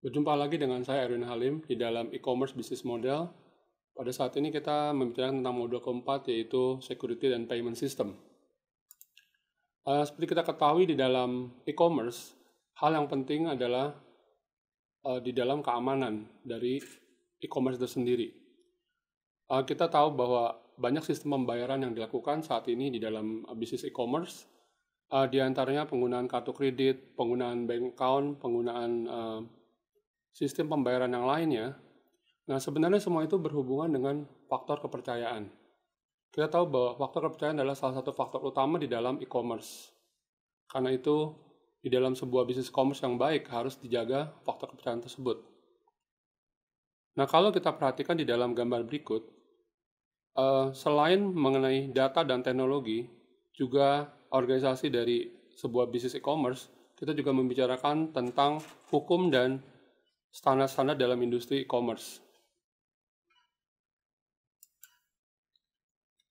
Berjumpa lagi dengan saya Erwin Halim di dalam e-commerce business model. Pada saat ini kita membicarakan tentang modul keempat, yaitu security dan payment system. Seperti kita ketahui di dalam e-commerce, hal yang penting adalah di dalam keamanan dari e-commerce itu sendiri. Kita tahu bahwa banyak sistem pembayaran yang dilakukan saat ini di dalam bisnis e-commerce, di antaranya penggunaan kartu kredit, penggunaan bank account, penggunaan sistem pembayaran yang lainnya. Nah, sebenarnya semua itu berhubungan dengan faktor kepercayaan. Kita tahu bahwa faktor kepercayaan adalah salah satu faktor utama di dalam e-commerce. Karena itu, di dalam sebuah bisnis e-commerce yang baik harus dijaga faktor kepercayaan tersebut. Nah, kalau kita perhatikan di dalam gambar berikut, selain mengenai data dan teknologi, juga organisasi dari sebuah bisnis e-commerce, kita juga membicarakan tentang hukum dan standar-standar dalam industri e-commerce.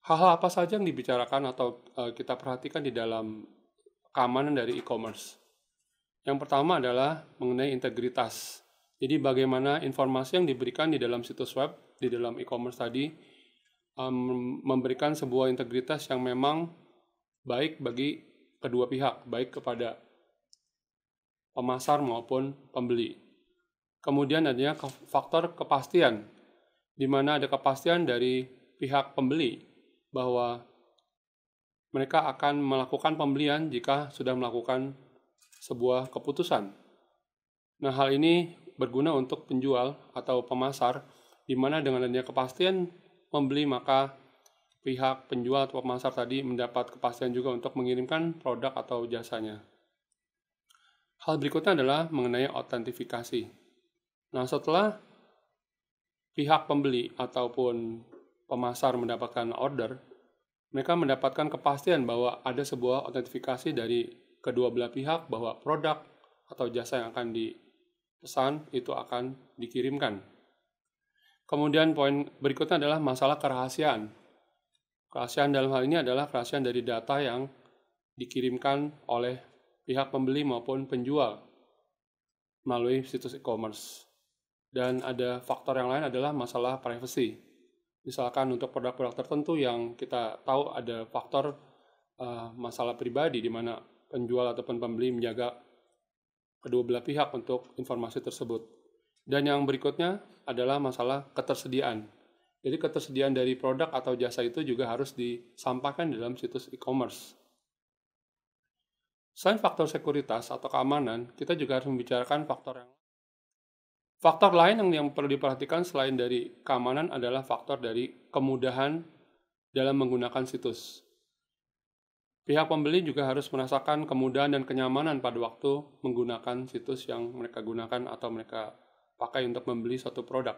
Hal-hal apa saja yang dibicarakan atau kita perhatikan di dalam keamanan dari e-commerce? Yang pertama adalah mengenai integritas. Jadi bagaimana informasi yang diberikan di dalam situs web, di dalam e-commerce tadi, memberikan sebuah integritas yang memang baik bagi kedua pihak, baik kepada pemasar maupun pembeli. Kemudian adanya faktor kepastian, di mana ada kepastian dari pihak pembeli bahwa mereka akan melakukan pembelian jika sudah melakukan sebuah keputusan. Nah, hal ini berguna untuk penjual atau pemasar, di mana dengan adanya kepastian pembeli, maka pihak penjual atau pemasar tadi mendapat kepastian juga untuk mengirimkan produk atau jasanya. Hal berikutnya adalah mengenai autentifikasi. Nah, setelah pihak pembeli ataupun pemasar mendapatkan order, mereka mendapatkan kepastian bahwa ada sebuah autentifikasi dari kedua belah pihak bahwa produk atau jasa yang akan dipesan itu akan dikirimkan. Kemudian poin berikutnya adalah masalah kerahasiaan. Kerahasiaan dalam hal ini adalah kerahasiaan dari data yang dikirimkan oleh pihak pembeli maupun penjual melalui situs e-commerce. Dan ada faktor yang lain adalah masalah privacy. Misalkan untuk produk-produk tertentu yang kita tahu ada faktor masalah pribadi di mana penjual ataupun pembeli menjaga kedua belah pihak untuk informasi tersebut. Dan yang berikutnya adalah masalah ketersediaan. Jadi ketersediaan dari produk atau jasa itu juga harus disampaikan dalam situs e-commerce. Selain faktor sekuritas atau keamanan, kita juga harus membicarakan faktor lain yang perlu diperhatikan selain dari keamanan adalah faktor dari kemudahan dalam menggunakan situs. Pihak pembeli juga harus merasakan kemudahan dan kenyamanan pada waktu menggunakan situs yang mereka gunakan atau mereka pakai untuk membeli suatu produk.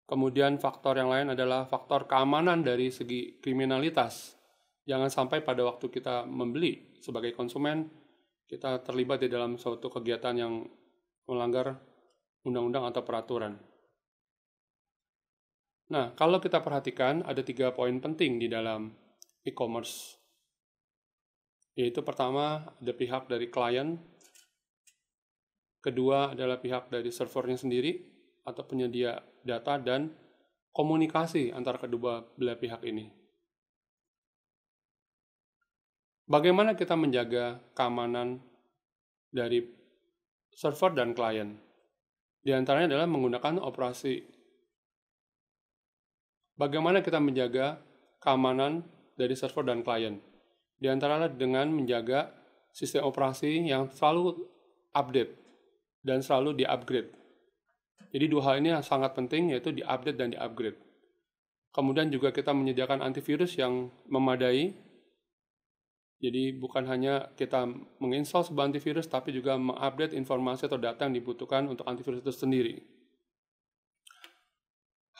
Kemudian faktor yang lain adalah faktor keamanan dari segi kriminalitas. Jangan sampai pada waktu kita membeli sebagai konsumen, kita terlibat di dalam suatu kegiatan yang melanggar undang-undang atau peraturan. Nah, kalau kita perhatikan ada 3 poin penting di dalam e-commerce. Yaitu pertama, ada pihak dari klien. Kedua adalah pihak dari servernya sendiri atau penyedia data dan komunikasi antara kedua belah pihak ini. Bagaimana kita menjaga keamanan dari server dan klien? Di antaranya adalah menggunakan operasi. Bagaimana kita menjaga keamanan dari server dan klien? Di antaranya dengan menjaga sistem operasi yang selalu update dan selalu di-upgrade. Jadi dua hal ini yang sangat penting, yaitu di-update dan di-upgrade. Kemudian juga kita menyediakan antivirus yang memadai. Jadi bukan hanya kita menginstal sebuah antivirus, tapi juga mengupdate informasi atau data yang dibutuhkan untuk antivirus itu sendiri.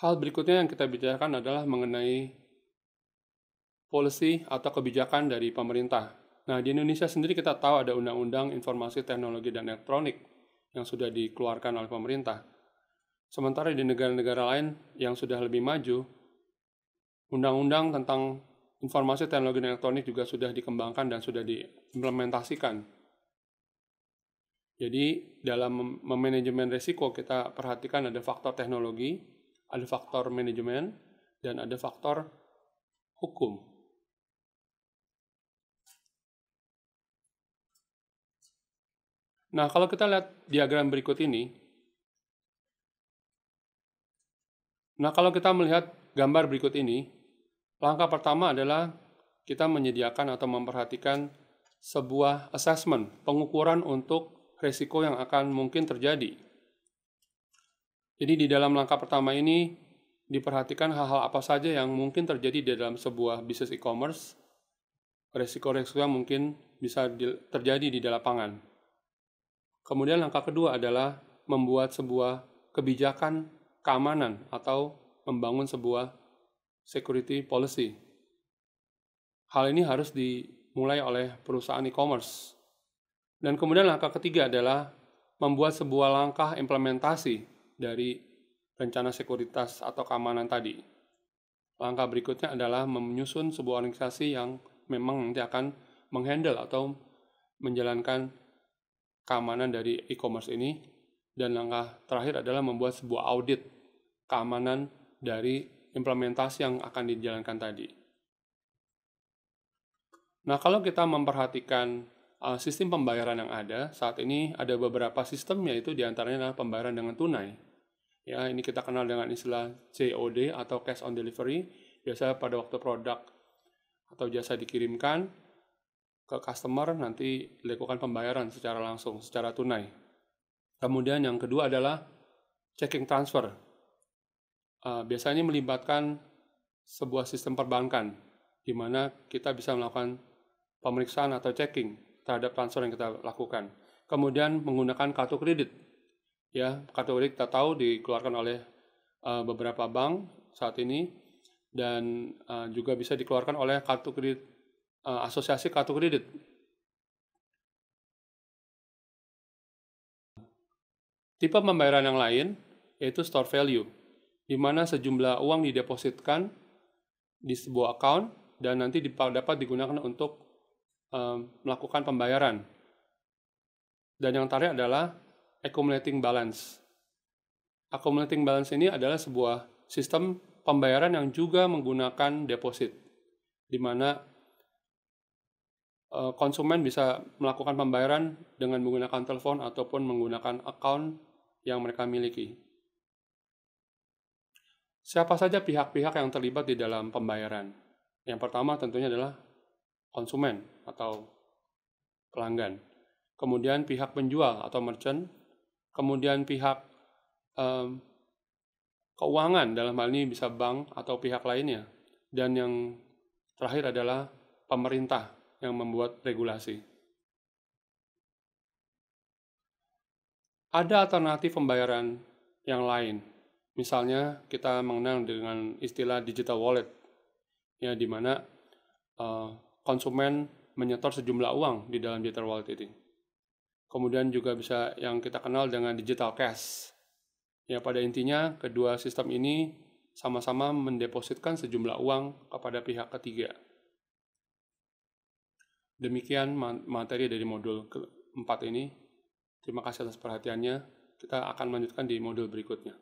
Hal berikutnya yang kita bicarakan adalah mengenai policy atau kebijakan dari pemerintah. Nah, di Indonesia sendiri kita tahu ada Undang-Undang Informasi Teknologi dan Elektronik yang sudah dikeluarkan oleh pemerintah. Sementara di negara-negara lain yang sudah lebih maju, undang-undang tentang informasi teknologi dan elektronik juga sudah dikembangkan dan sudah diimplementasikan. Jadi dalam memanajemen risiko kita perhatikan ada faktor teknologi, ada faktor manajemen, dan ada faktor hukum. Nah, kalau kita lihat diagram berikut ini, kalau kita melihat gambar berikut ini, langkah pertama adalah kita menyediakan atau memperhatikan sebuah assessment, pengukuran untuk risiko yang akan mungkin terjadi. Jadi di dalam langkah pertama ini diperhatikan hal-hal apa saja yang mungkin terjadi di dalam sebuah bisnis e-commerce, risiko-risiko yang mungkin bisa terjadi di lapangan. Kemudian langkah kedua adalah membuat sebuah kebijakan keamanan atau membangun sebuah security policy. Hal ini harus dimulai oleh perusahaan e-commerce. Dan kemudian langkah ketiga adalah membuat sebuah langkah implementasi dari rencana sekuritas atau keamanan tadi. Langkah berikutnya adalah menyusun sebuah organisasi yang memang nanti akan menghandle atau menjalankan keamanan dari e-commerce ini. Dan langkah terakhir adalah membuat sebuah audit keamanan dari implementasi yang akan dijalankan tadi. Nah, kalau kita memperhatikan sistem pembayaran yang ada, saat ini ada beberapa sistem, yaitu diantaranya adalah pembayaran dengan tunai. Ya, ini kita kenal dengan istilah COD atau cash on delivery. Biasanya pada waktu produk atau jasa dikirimkan ke customer, nanti dilakukan pembayaran secara langsung, secara tunai. Kemudian yang kedua adalah checking transfer. Biasanya melibatkan sebuah sistem perbankan, di mana kita bisa melakukan pemeriksaan atau checking terhadap transfer yang kita lakukan. Kemudian menggunakan kartu kredit. Ya, kartu kredit kita tahu dikeluarkan oleh beberapa bank saat ini, dan juga bisa dikeluarkan oleh kartu kredit, asosiasi kartu kredit. Tipe pembayaran yang lain yaitu store value, di mana sejumlah uang didepositkan di sebuah account dan nanti dapat digunakan untuk melakukan pembayaran. Dan yang terakhir adalah accumulating balance. Accumulating balance ini adalah sebuah sistem pembayaran yang juga menggunakan deposit, di mana konsumen bisa melakukan pembayaran dengan menggunakan telepon ataupun menggunakan account yang mereka miliki. Siapa saja pihak-pihak yang terlibat di dalam pembayaran? Yang pertama tentunya adalah konsumen atau pelanggan. Kemudian pihak penjual atau merchant. Kemudian pihak keuangan, dalam hal ini bisa bank atau pihak lainnya. Dan yang terakhir adalah pemerintah yang membuat regulasi. Ada alternatif pembayaran yang lain. Misalnya kita mengenal dengan istilah digital wallet, ya, di mana konsumen menyetor sejumlah uang di dalam digital wallet ini. Kemudian juga bisa yang kita kenal dengan digital cash. Ya, pada intinya kedua sistem ini sama-sama mendepositkan sejumlah uang kepada pihak ketiga. Demikian materi dari modul keempat ini. Terima kasih atas perhatiannya. Kita akan melanjutkan di modul berikutnya.